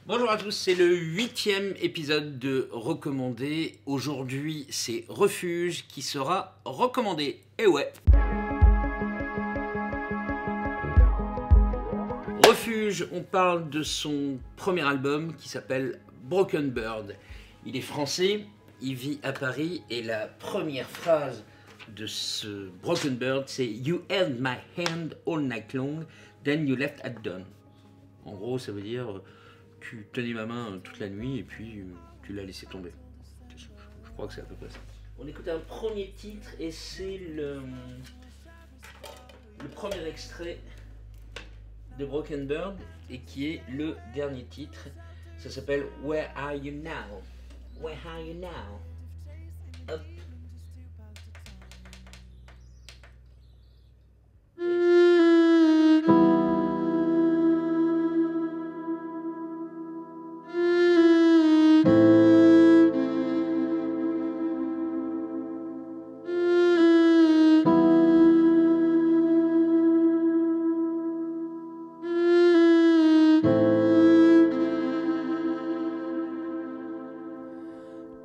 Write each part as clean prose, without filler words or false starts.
Bonjour à tous, c'est le 8e épisode de Recommandé. Aujourd'hui, c'est Refuge qui sera recommandé. Et ouais. Refuge, on parle de son premier album qui s'appelle Broken Bird. Il est français, il vit à Paris et la première phrase de ce Broken Bird, c'est « You held my hand all night long, then you left at dawn ». En gros, ça veut dire tu tenais ma main toute la nuit et puis tu l'as laissé tomber. Je crois que c'est à peu près ça. On écoute un premier titre et c'est le premier extrait de Broken Bird et qui est le dernier titre. Ça s'appelle Where Are You Now? Where Are You Now? Hop.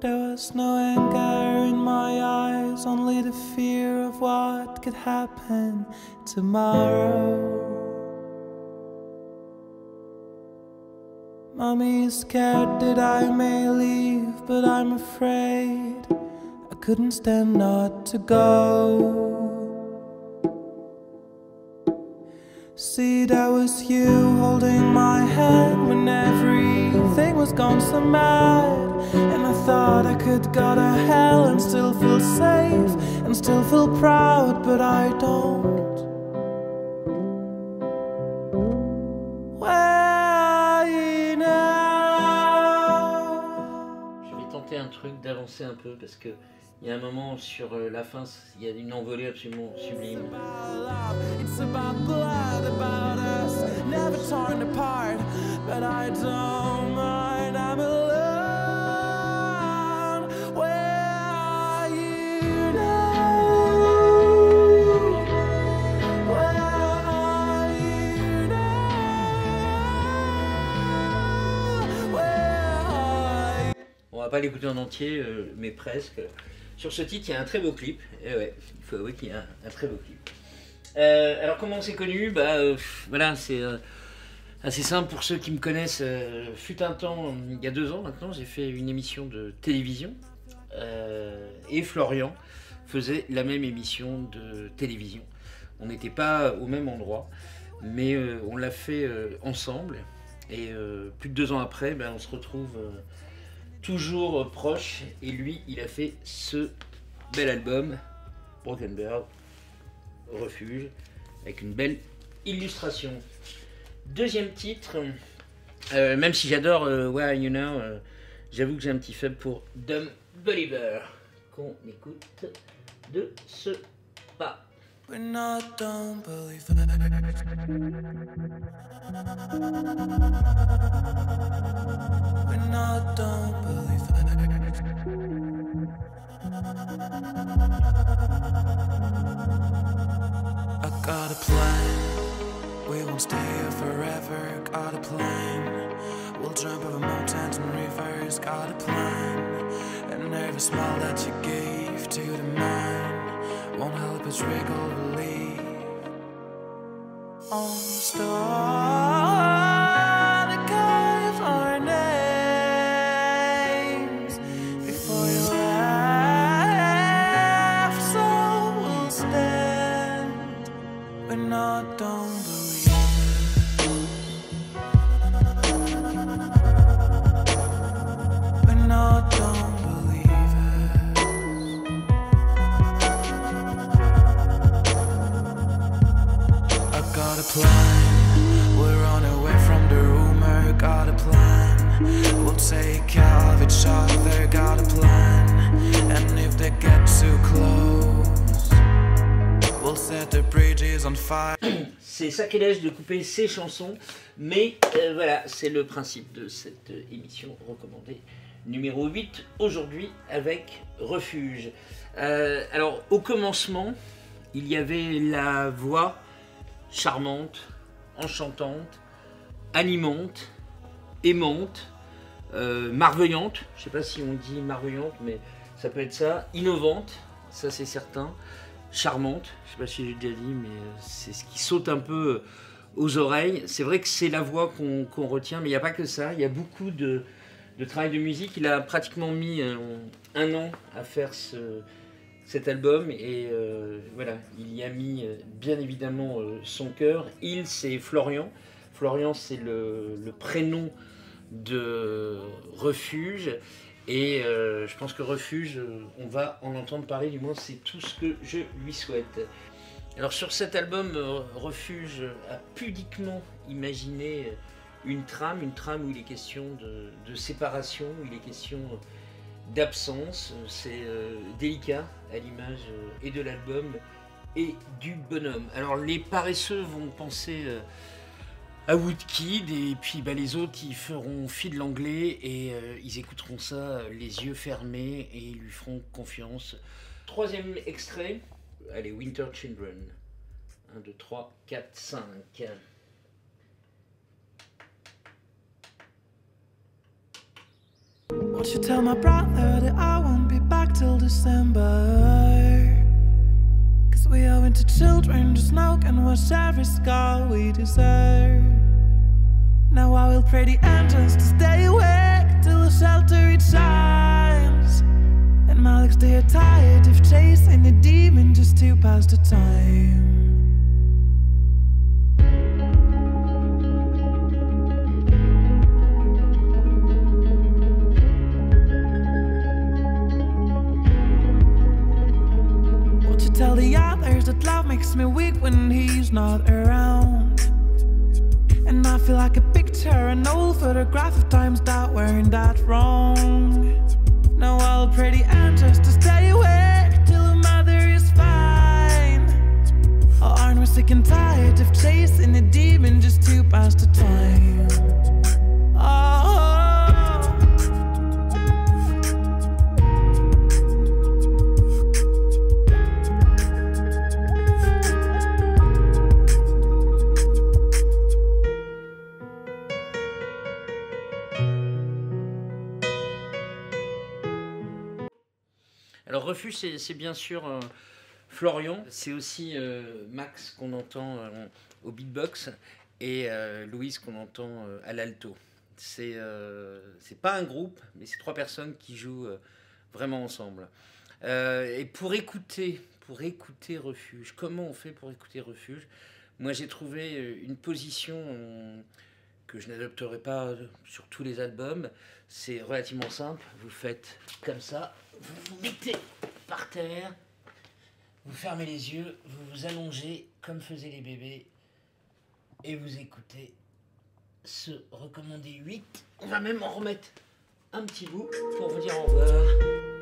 There was no anger in my eyes, only the fear of what could happen tomorrow. Mommy is scared that I may leave, but I'm afraid I couldn't stand not to go. See, that was you holding my hand when everything was gone so mad. And I thought I could go to hell and still feel safe and still feel proud, but I don't. Where are you now? Je vais tenter un truc, d'avancer un peu parce que il y a un moment sur la fin, il y a une envolée absolument sublime. It's about blood, about us, never torn apart, but I don't mind, I'm alone. Where are you now? Where are you now? Where are you? On va pas l'écouter en entier, mais presque. Sur ce titre, il y a un très beau clip. Et ouais, il faut avouer qu'il y a un très beau clip. Alors comment on s'est connu? Voilà, c'est assez simple pour ceux qui me connaissent. Fut un temps, il y a 2 ans maintenant, j'ai fait une émission de télévision. Et Florian faisait la même émission de télévision. On n'était pas au même endroit, mais on l'a fait ensemble. Et plus de 2 ans après, on se retrouve toujours proche. Et lui, il a fait ce bel album, Broken Bird, Refuge, avec une belle illustration. Deuxième titre, même si j'adore Where Are You Now, j'avoue que j'ai un petit faible pour Dumb Believer, qu'on écoute de ce pas. We're not dumb believers. We're not dumb believers. I got a plan. We won't stay here forever. Got a plan. We'll jump over mountains and rivers. Got a plan. And every smile that you gave to the man won't help us wriggle believe. On start to carve our names before you left, so we'll stand. We're not dumb believers. We're not dumb believers. I got a plan. We're on our way from the rumor. Got a plan. We'll take care of each other. Got a plan. And if they get too close, we'll set the bridges on fire. C'est sacrilège de couper ces chansons, mais voilà, c'est le principe de cette émission recommandée numéro 8 aujourd'hui avec Refuge. Alors au commencement, il y avait la voix charmante, enchantante, animante aimante, marveillante, je ne sais pas si on dit marveillante, mais ça peut être ça, innovante, ça c'est certain, charmante, je ne sais pas si j'ai déjà dit, mais c'est ce qui saute un peu aux oreilles. C'est vrai que c'est la voix qu'on retient, mais il n'y a pas que ça, il y a beaucoup de travail de musique. Il a pratiquement mis un an à faire cet album, et voilà, il y a mis bien évidemment son cœur. Il, c'est Florian. Florian, c'est le prénom de Refuge, et je pense que Refuge, on va en entendre parler, du moins c'est tout ce que je lui souhaite. Alors sur cet album, Refuge a pudiquement imaginé une trame où il est question de séparation, où il est question d'absence. C'est délicat à l'image et de l'album et du bonhomme. Alors les paresseux vont penser à Woodkid, et puis les autres ils feront fi de l'anglais et ils écouteront ça les yeux fermés et ils lui feront confiance. Troisième extrait, allez, Winter Children. 1, 2, 3, 4, 5. Won't you tell my brother that I won't be back till December? Cause we are winter children, just now can wash every scar we deserve. Now I will pray the angels to stay awake till the shelter it shines. And my legs, they are tired of chasing the demon just to pass the time. Tell the others that love makes me weak when he's not around. And I feel like a picture, an old photograph of times that weren't that wrong. Now I'll pray the angels to stay awake till the mother is fine. Oh, aren't we sick and tired of chasing a demon just to pass the time? Oh. Alors Refuge, c'est bien sûr Florian, c'est aussi Max qu'on entend au beatbox et Louise qu'on entend à l'alto. C'est pas un groupe, mais c'est 3 personnes qui jouent vraiment ensemble. Et pour écouter Refuge, comment on fait pour écouter Refuge? Moi j'ai trouvé une position que je n'adopterai pas sur tous les albums. C'est relativement simple, vous faites comme ça, vous vous mettez par terre, vous fermez les yeux, vous vous allongez comme faisaient les bébés et vous écoutez ce recommandé 8. On va même en remettre un petit bout pour vous dire au revoir.